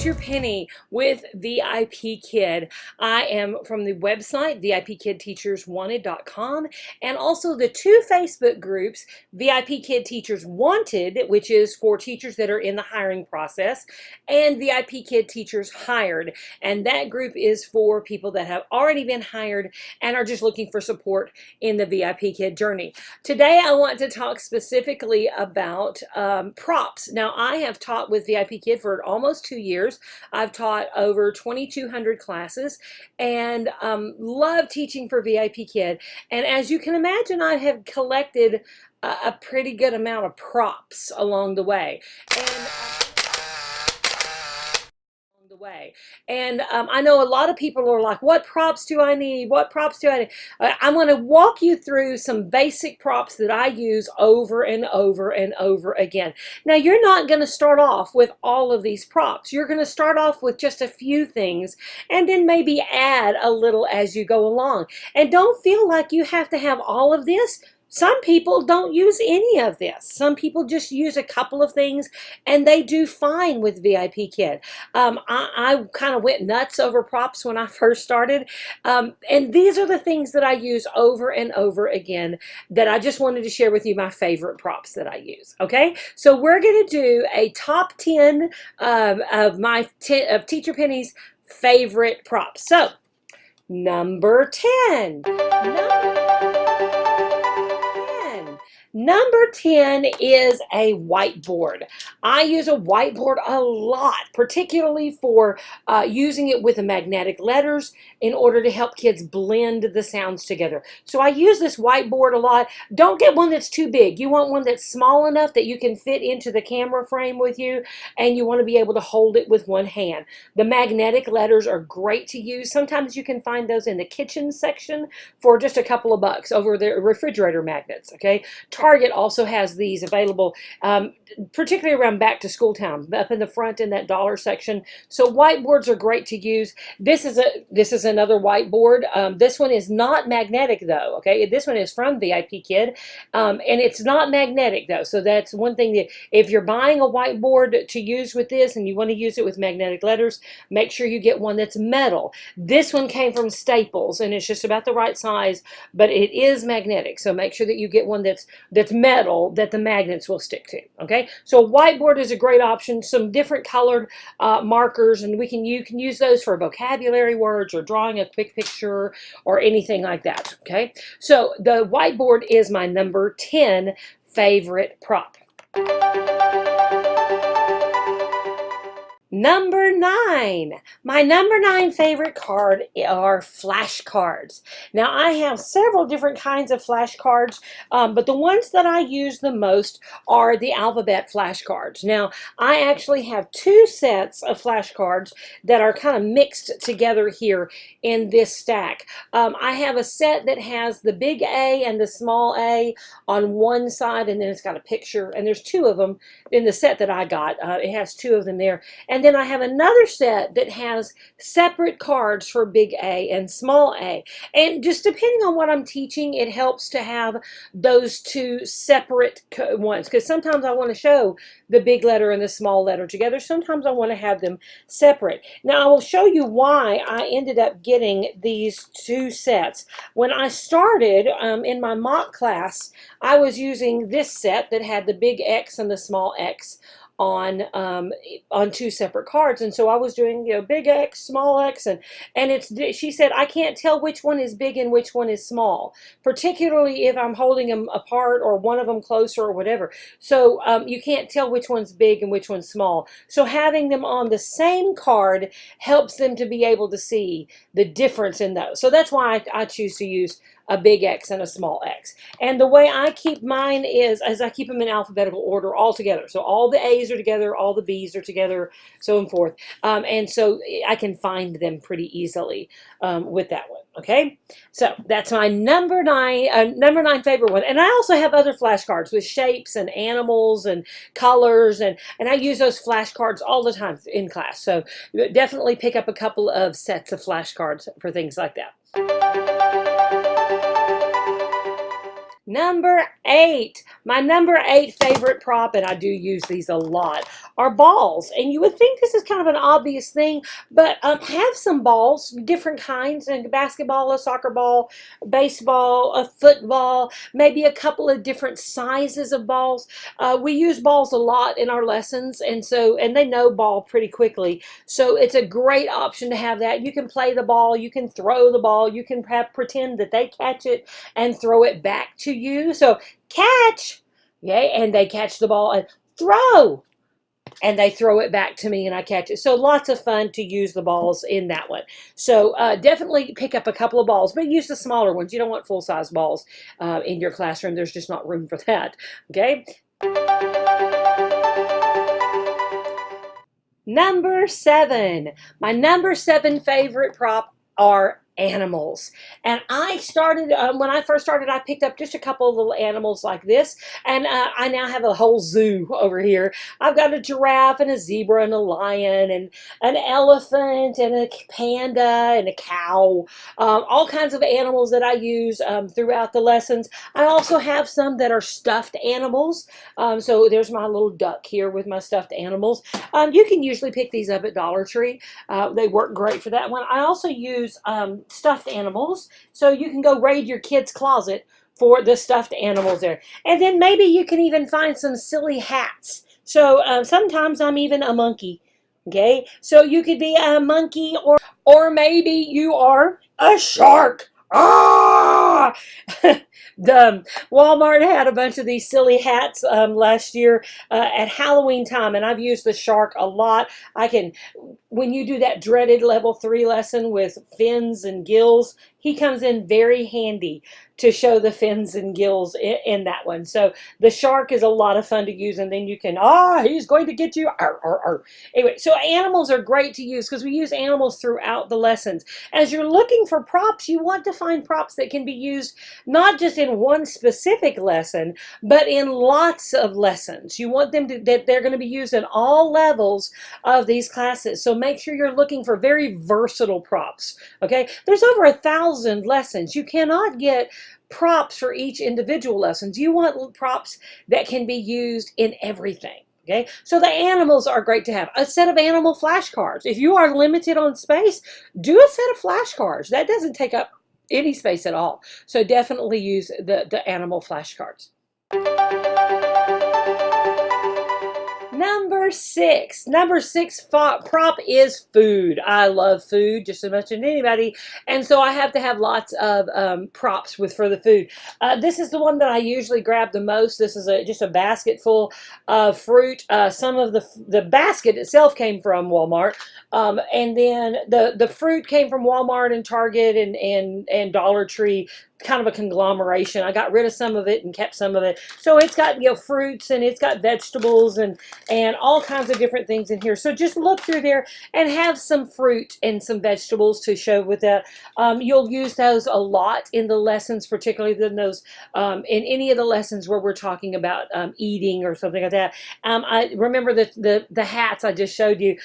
Teacher Penny with VIPKid. I am from the website VIPKidTeachersWanted.com and also the two Facebook groups, VIPKid Teachers Wanted, which is for teachers that are in the hiring process, and VIPKid Teachers Hired. And that group is for people that have already been hired and are just looking for support in the VIPKid journey. Today I want to talk specifically about props. Now, I have taught with VIPKid for almost 2 years. I've taught over 2,200 classes and love teaching for VIPKid. And as you can imagine, I have collected a pretty good amount of props along the way. And I know a lot of people are like, what props do I need? What props do I need? I'm going to walk you through some basic props that I use over and over and over again. Now, you're not going to start off with all of these props. You're going to start off with just a few things and then maybe add a little as you go along. And don't feel like you have to have all of this. Some people don't use any of this. Some people just use a couple of things and they do fine with VIPKid. I kind of went nuts over props when I first started. And these are the things that I use over and over again that I just wanted to share with you, my favorite props that I use. Okay, so we're going to do a top 10 of Teacher Penny's favorite props. So, number 10. Number 10 is a whiteboard. I use a whiteboard a lot, particularly for using it with the magnetic letters in order to help kids blend the sounds together. So I use this whiteboard a lot. Don't get one that's too big. You want one that's small enough that you can fit into the camera frame with you, and you want to be able to hold it with one hand. The magnetic letters are great to use. Sometimes you can find those in the kitchen section for just a couple of bucks over the refrigerator magnets, okay? Target also has these available, particularly around back to school time, up in the front in that dollar section. So whiteboards are great to use. This is another whiteboard. This one is not magnetic though. Okay, this one is from VIPKid, and it's not magnetic though. So that's one thing that if you're buying a whiteboard to use with this and you want to use it with magnetic letters, make sure you get one that's metal. This one came from Staples and it's just about the right size, but it is magnetic. So make sure that you get one that's metal that the magnets will stick to. Okay, so a whiteboard is a great option. Some different colored markers, and you can use those for vocabulary words or drawing a quick picture or anything like that. Okay, so the whiteboard is my number 10 favorite prop. Number 9. My number 9 favorite card are flashcards. Now, I have several different kinds of flashcards, but the ones that I use the most are the alphabet flashcards. Now, I actually have 2 sets of flashcards that are kind of mixed together here in this stack. I have a set that has the big A and the small a on one side, and then it's got a picture, and there's 2 of them in the set that I got. It has 2 of them there. And then I have another set that has separate cards for big A and small a. And just depending on what I'm teaching, it helps to have those 2 separate ones, because sometimes I want to show the big letter and the small letter together. Sometimes I want to have them separate. Now, I will show you why I ended up getting these 2 sets. When I started in my mock class, I was using this set that had the big X and the small x on 2 separate cards, and so I was doing, you know, big X, small x, and she said I can't tell which one is big and which one is small, particularly if I'm holding them apart or one of them closer or whatever. So you can't tell which one's big and which one's small. So having them on the same card helps them to be able to see the difference in those. So that's why I choose to use a big X and a small x. And the way I keep mine is as I keep them in alphabetical order all together. So all the A's are together, all the B's are together, so and forth. And so I can find them pretty easily with that one. Okay, so that's my number 9 favorite one. And I also have other flashcards with shapes and animals and colors, and I use those flashcards all the time in class. So definitely pick up a couple of sets of flashcards for things like that. Number 8, My number 8 favorite prop, and I do use these a lot, are balls. And you would think this is kind of an obvious thing, but have some balls, different kinds, a basketball, a soccer ball, baseball, a football, maybe a couple of different sizes of balls. We use balls a lot in our lessons, and they know ball pretty quickly. So it's a great option to have that. You can play the ball, you can throw the ball, you can pretend that they catch it and throw it back to you. So catch, okay, and they catch the ball, and throw, and they throw it back to me and I catch it. So lots of fun to use the balls in that one. So definitely pick up a couple of balls, but use the smaller ones. You don't want full-size balls in your classroom. There's just not room for that, okay? Number 7. My number 7 favorite prop are animals. And I started, when I first started, I picked up just a couple of little animals like this, and I now have a whole zoo over here. I've got a giraffe and a zebra and a lion and an elephant and a panda and a cow, all kinds of animals that I use throughout the lessons. I also have some that are stuffed animals. So there's my little duck here with my stuffed animals. You can usually pick these up at Dollar Tree. They work great for that one. I also use stuffed animals, so you can go raid your kid's closet for the stuffed animals there. And then maybe you can even find some silly hats. So sometimes I'm even a monkey, okay? So you could be a monkey, or maybe you are a shark. Ah! The Walmart had a bunch of these silly hats last year at Halloween time, and I've used the shark a lot. When you do that dreaded level 3 lesson with fins and gills, he comes in very handy to show the fins and gills in that one. So the shark is a lot of fun to use, and then you can, he's going to get you. Arr, arr, arr. Anyway, so animals are great to use because we use animals throughout the lessons. As you're looking for props, you want to find props that can be used not just in one specific lesson, but in lots of lessons. You want them that they're going to be used in all levels of these classes. So make sure you're looking for very versatile props, okay? There's over 1,000 lessons. You cannot get props for each individual lessons. You want props that can be used in everything. Okay, so the animals are great to have. A set of animal flashcards. If you are limited on space, do a set of flashcards. That doesn't take up any space at all. So definitely use the animal flashcards. Number 6. Number 6 prop is food. I love food just as much as anybody, and so I have to have lots of props for the food. This is the one that I usually grab the most. This is just a basket full of fruit. Some of the basket itself came from Walmart, and then the fruit came from Walmart and Target and Dollar Tree. Kind of a conglomeration. I got rid of some of it and kept some of it. So it's got, fruits, and it's got vegetables and all kinds of different things in here. So just look through there and have some fruit and some vegetables to show with that. You'll use those a lot in the lessons, particularly in in any of the lessons where we're talking about eating or something like that. I remember the hats I just showed you.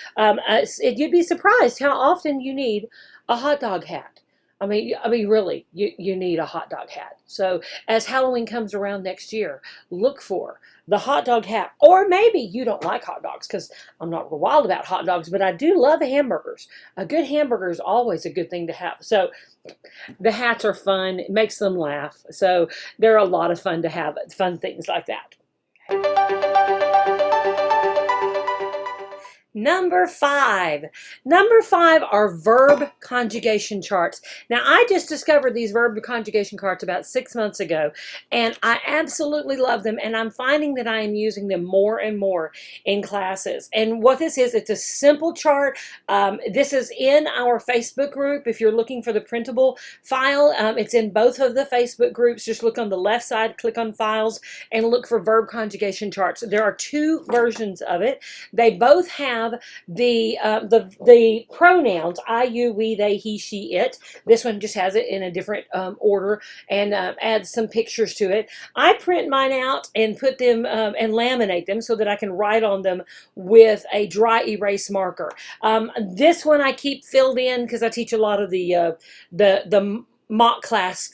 You'd be surprised how often you need a hot dog hat. I mean, really, you need a hot dog hat. So as Halloween comes around next year, look for the hot dog hat. Or maybe you don't like hot dogs, because I'm not wild about hot dogs, but I do love hamburgers. A good hamburger is always a good thing to have. So the hats are fun. It makes them laugh. So they're a lot of fun to have, fun things like that. Number 5. Number 5 are verb conjugation charts. Now, I just discovered these verb conjugation charts about 6 months ago, and I absolutely love them, and I'm finding that I am using them more and more in classes. And what this is, it's a simple chart. This is in our Facebook group. If you're looking for the printable file, it's in both of the Facebook groups. Just look on the left side, click on Files, and look for verb conjugation charts. There are 2 versions of it. They both have the pronouns I, you, we, they, he, she, it. This one just has it in a different order and adds some pictures to it. I print mine out and put them and laminate them so that I can write on them with a dry erase marker. This one I keep filled in because I teach a lot of the mock class,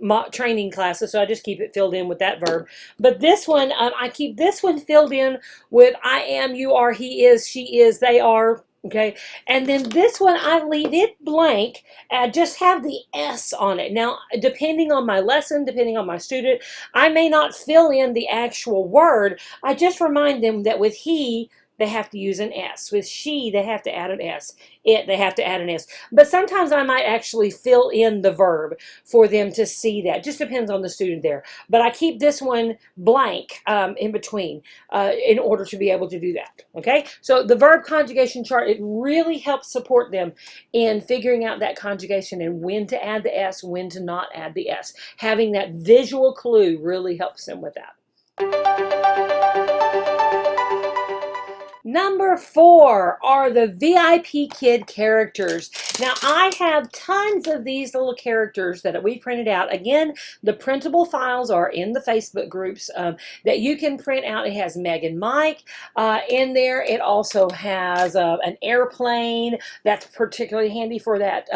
mock training classes, so I just keep it filled in with that verb. But this one, I keep this one filled in with I am, you are, he is, she is, they are. Okay, and then this one I leave it blank and just have the S on it. Now, depending on my lesson, depending on my student, I may not fill in the actual word. I just remind them that with he, they have to use an S. With she, they have to add an S. It, they have to add an S. But sometimes I might actually fill in the verb for them to see that. Just depends on the student there. But I keep this one blank in between in order to be able to do that. Okay? So the verb conjugation chart, it really helps support them in figuring out that conjugation and when to add the S, when to not add the S. Having that visual clue really helps them with that. Number 4 are the VIPKid characters. Now, I have tons of these little characters that we printed out. Again, the printable files are in the Facebook groups that you can print out. It has Meg and Mike in there. It also has an airplane that's particularly handy for that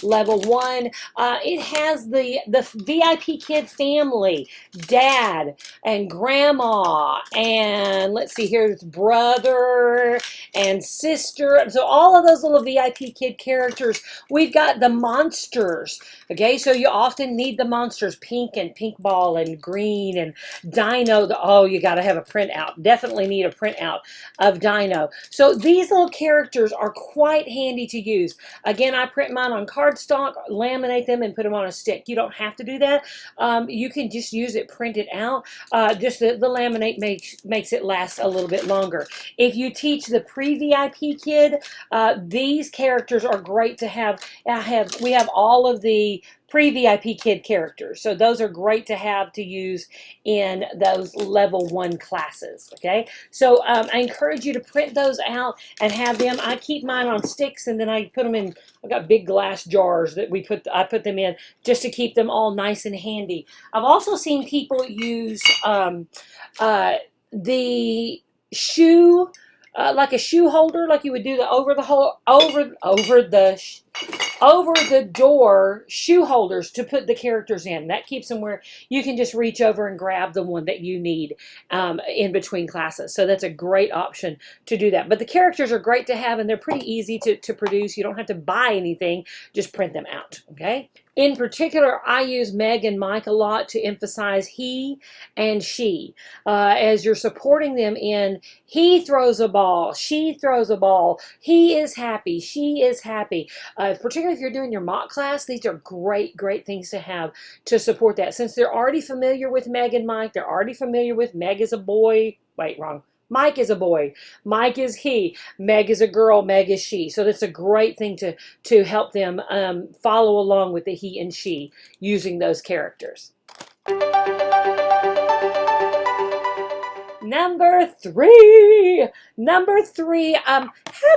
level 1. It has the VIPKid family, Dad and Grandma, and let's see, here's brother and sister. So all of those little VIPKid characters. We've got the monsters. Okay, so you often need the monsters, pink and pink ball and green and Dino. Oh, you got to have a printout. Definitely need a printout of Dino. So these little characters are quite handy to use. Again, I print mine on cardstock, laminate them, and put them on a stick. You don't have to do that. You can just use it printed out. Just the laminate makes it last a little bit longer. If you teach the pre-VIPKid, these characters are great to have. We have all of the pre-VIPKid characters, so those are great to have to use in those level 1 classes. Okay, so I encourage you to print those out and have them. I keep mine on sticks, and then I put them in. I've got big glass jars that I put them in just to keep them all nice and handy. I've also seen people use the shoe, like a shoe holder, like you would do the over the door shoe holders to put the characters in. That keeps them where you can just reach over and grab the one that you need in between classes. So that's a great option to do that. But the characters are great to have, and they're pretty easy to produce. You don't have to buy anything, just print them out. Okay. In particular, I use Meg and Mike a lot to emphasize he and she. As you're supporting them in, he throws a ball, she throws a ball, he is happy, she is happy. Particularly if you're doing your mock class, these are great things to have to support that. Since they're already familiar with Meg and Mike, they're already familiar with Meg is a boy, wait, wrong. Mike is a boy, Mike is he, Meg is a girl, Meg is she. So that's a great thing to help them follow along with the he and she using those characters. Number 3, have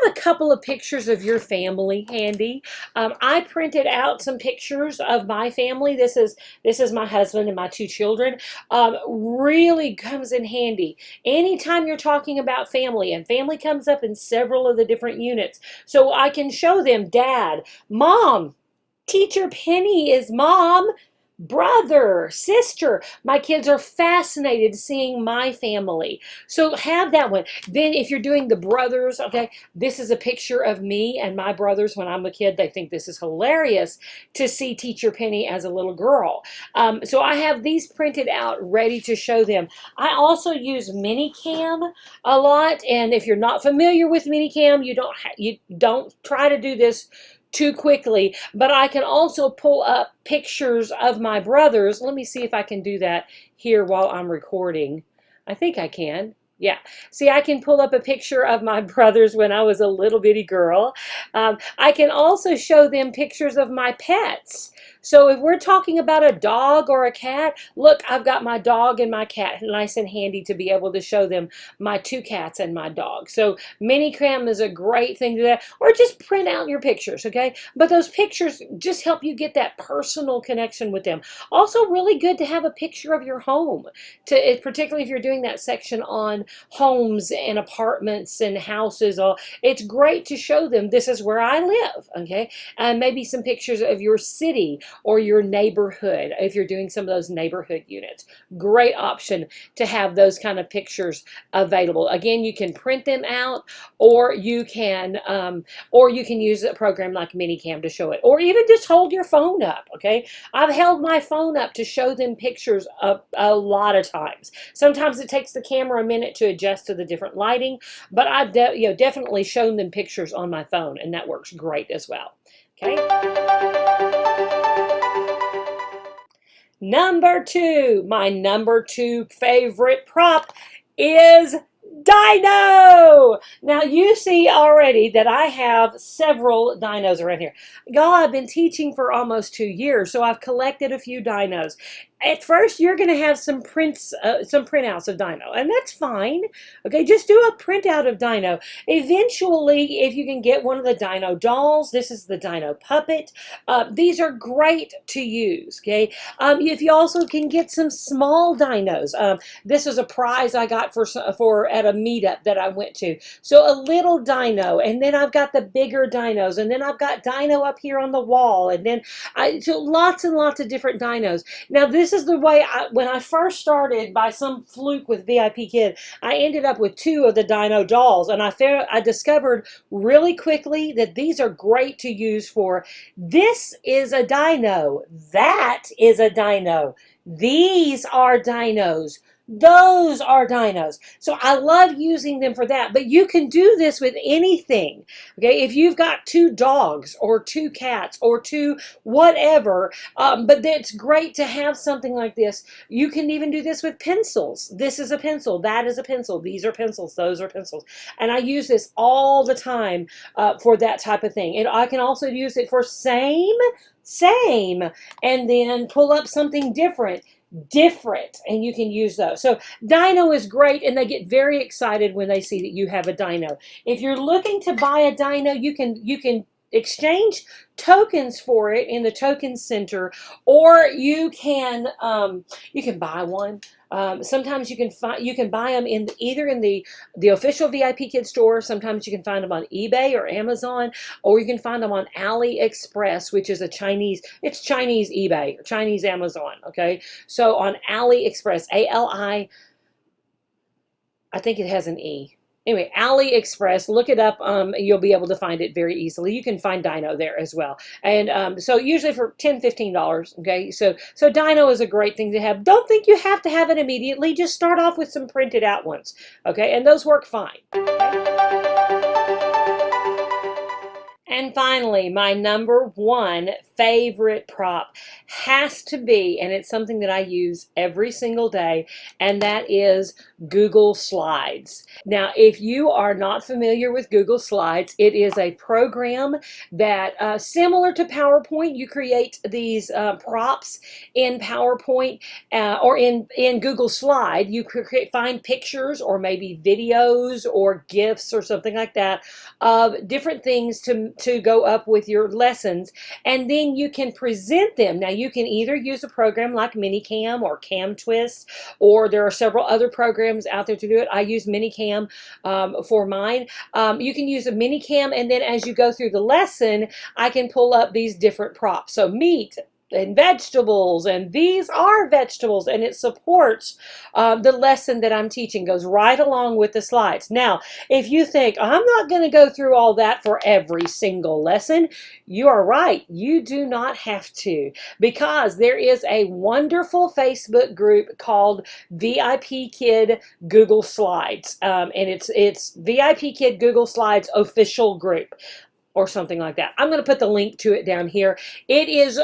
a couple of pictures of your family handy. I printed out some pictures of my family. This is my husband and my 2 children. Really comes in handy anytime you're talking about family, and family comes up in several of the different units. So I can show them Dad, Mom, Teacher Penny is Mom, brother, sister. My kids are fascinated seeing my family. So have that one. Then if you're doing the brothers, okay, this is a picture of me and my brothers when I'm a kid. They think this is hilarious to see Teacher Penny as a little girl. So I have these printed out ready to show them. I also use Minicam a lot, and if you're not familiar with Minicam, you don't try to do this too quickly, but I can also pull up pictures of my brothers. Let me see if I can do that here while I'm recording. I think I can. Yeah. See, I can pull up a picture of my brothers when I was a little bitty girl. I can also show them pictures of my pets. So if we're talking about a dog or a cat, look, I've got my dog and my cat nice and handy to be able to show them my 2 cats and my dog. So Minicam is a great thing to do that, or just print out your pictures, okay? But those pictures just help you get that personal connection with them. Also really good to have a picture of your home, particularly if you're doing that section on homes and apartments and houses. It's great to show them this is where I live, okay? And maybe some pictures of your city or your neighborhood, if you're doing some of those neighborhood units. Great option to have those kind of pictures available. Again, you can print them out, or you can use a program like Minicam to show it, or even just hold your phone up. Okay, I've held my phone up to show them pictures a lot of times. Sometimes it takes the camera a minute to adjust to the different lighting, but I've definitely shown them pictures on my phone, and that works great as well. Okay. Number two, my number two favorite prop is Dino. Now you see already that I have several dinos around here. Y'all, I've been teaching for almost 2 years, so I've collected a few dinos. At first, you're going to have some printouts of Dino, and that's fine. Okay, just do a printout of Dino. Eventually, if you can get one of the Dino dolls, this is the Dino puppet. These are great to use. Okay, if you also can get some small dinos, this was a prize I got for at a meetup that I went to. So a little Dino, and then I've got the bigger dinos, and then I've got Dino up here on the wall, and then so lots and lots of different dinos. Now this is the way when I first started, by some fluke with VIPKid, I ended up with 2 of the Dino dolls, and I discovered really quickly that these are great to use for, this is a dino, that is a dino, these are dinos, those are dinos. So I love using them for that. But you can do this with anything. Okay, if you've got 2 dogs or 2 cats or 2 whatever, but it's great to have something like this. You can even do this with pencils. This is a pencil, that is a pencil, these are pencils, those are pencils. And I use this all the time for that type of thing. And I can also use it for same, and then pull up something different, and you can use those. So Dino is great, and they get very excited when they see that you have a Dino. If you're looking to buy a Dino, you can exchange tokens for it in the token center, or you can buy one. Sometimes you can buy them either in the official VIPKid store. Sometimes you can find them on eBay or Amazon, or you can find them on AliExpress, which is Chinese eBay or Chinese Amazon. Okay, so on AliExpress, I think it has an E. Anyway, AliExpress, look it up. You'll be able to find it very easily. You can find Dino there as well. And so usually for $10, $15, okay? So Dino is a great thing to have. Don't think you have to have it immediately. Just start off with some printed out ones, okay? And those work fine. Okay? And finally, my number one favorite prop has to be, and it's something that I use every single day, and that is Google Slides. Now, if you are not familiar with Google Slides, it is a program that, similar to PowerPoint, you create these props in PowerPoint or in Google Slide. You find pictures or maybe videos or GIFs or something like that of different things to go up with your lessons, and then you can present them. Now you can either use a program like Minicam or CamTwist, or there are several other programs out there to do it. I use Minicam for mine. You can use a Minicam, and then as you go through the lesson, I can pull up these different props. So meat and vegetables, and these are vegetables, and it supports the lesson that I'm teaching, goes right along with the slides. Now, if you think, I'm not going to go through all that for every single lesson, you are right. You do not have to, because there is a wonderful Facebook group called VIPKid Google Slides, and it's VIPKid Google Slides official group, or something like that. I'm going to put the link to it down here. It is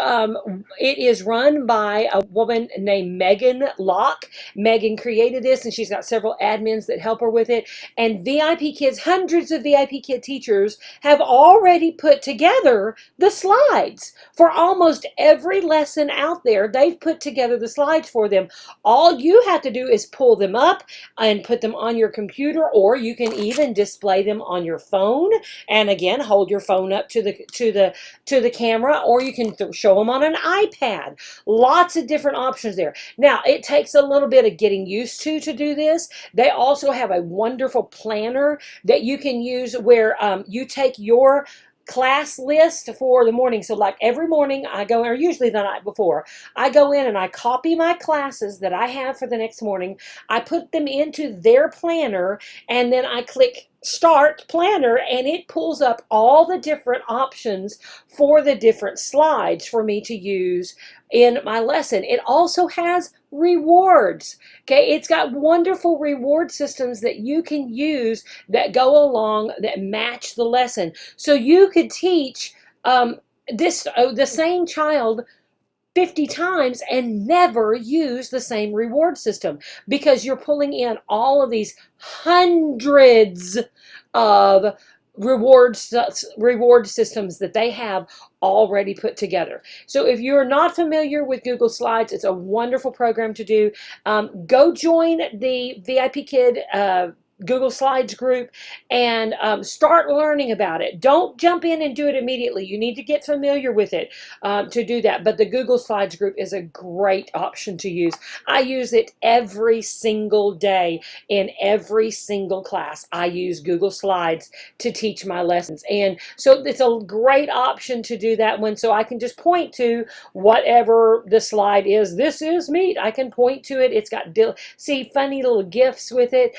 run by a woman named Megan Locke. Megan created this, and she's got several admins that help her with it. And VIPKids, hundreds of VIPKid teachers have already put together the slides for almost every lesson out there. They've put together the slides for them. All you have to do is pull them up and put them on your computer, or you can even display them on your phone. And again, hold your phone up to the camera, or you can show them on an iPad. Lots of different options there. Now, it takes a little bit of getting used to do this. They also have a wonderful planner that you can use where you take your class list for the morning. So like every morning I go, or usually the night before, I go in and I copy my classes that I have for the next morning. I put them into their planner, and then I click Start Planner, and it pulls up all the different options for the different slides for me to use in my lesson. It also has rewards. Okay, it's got wonderful reward systems that you can use that go along, that match the lesson. So you could teach the same child 50 times and never use the same reward system, because you're pulling in all of these hundreds of reward systems that they have already put together. So if you're not familiar with Google Slides, it's a wonderful program to do. Go join the VIPKid Google Slides group and start learning about it. Don't jump in and do it immediately. You need to get familiar with it to do that. But the Google Slides group is a great option to use. I use it every single day in every single class. I use Google Slides to teach my lessons. And so it's a great option to do that one. So I can just point to whatever the slide is. This is meat. I can point to it. It's got, see, funny little GIFs with it.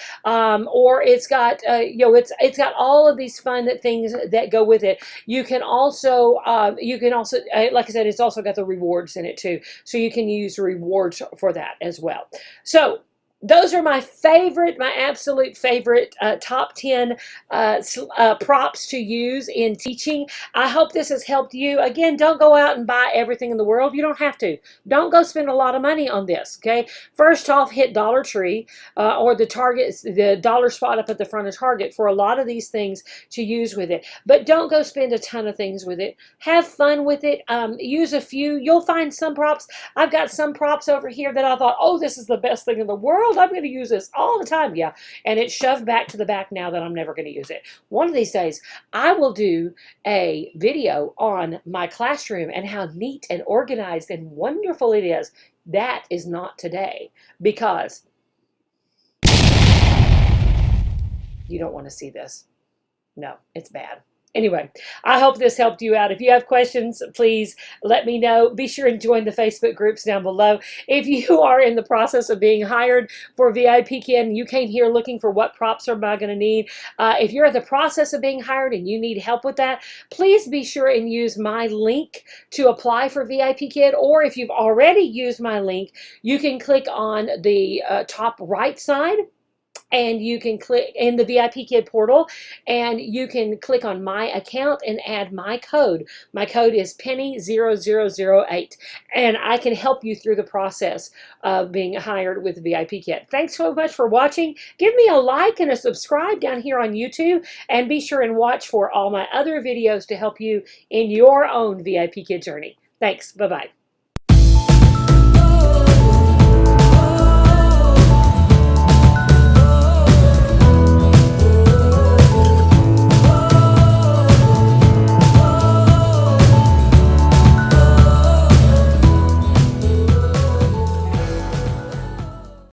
Or it's got, it's got all of these fun things that go with it. You can also, like I said, it's also got the rewards in it too. So you can use rewards for that as well. So those are my favorite, my absolute favorite top 10 props to use in teaching. I hope this has helped you. Again, don't go out and buy everything in the world. You don't have to. Don't go spend a lot of money on this, okay? First off, hit Dollar Tree or the Target, the dollar spot up at the front of Target for a lot of these things to use with it. But don't go spend a ton of things with it. Have fun with it. Use a few. You'll find some props. I've got some props over here that I thought, oh, this is the best thing in the world. I'm going to use this all the time. Yeah. And it's shoved back to the back now that I'm never going to use it. One of these days, I will do a video on my classroom and how neat and organized and wonderful it is. That is not today, because you don't want to see this. No, it's bad. Anyway, I hope this helped you out. If you have questions, please let me know. Be sure and join the Facebook groups down below. If you are in the process of being hired for VIPKid and you came here looking for what props am I going to need, if you're in the process of being hired and you need help with that, please be sure and use my link to apply for VIPKid. Or if you've already used my link, you can click on the top right side, and you can click in the VIPKid portal, and you can click on my account and add my code. My code is Penny0008, and I can help you through the process of being hired with VIPKid. Thanks so much for watching. Give me a like and a subscribe down here on YouTube, and be sure and watch for all my other videos to help you in your own VIPKid journey. Thanks. Bye-bye.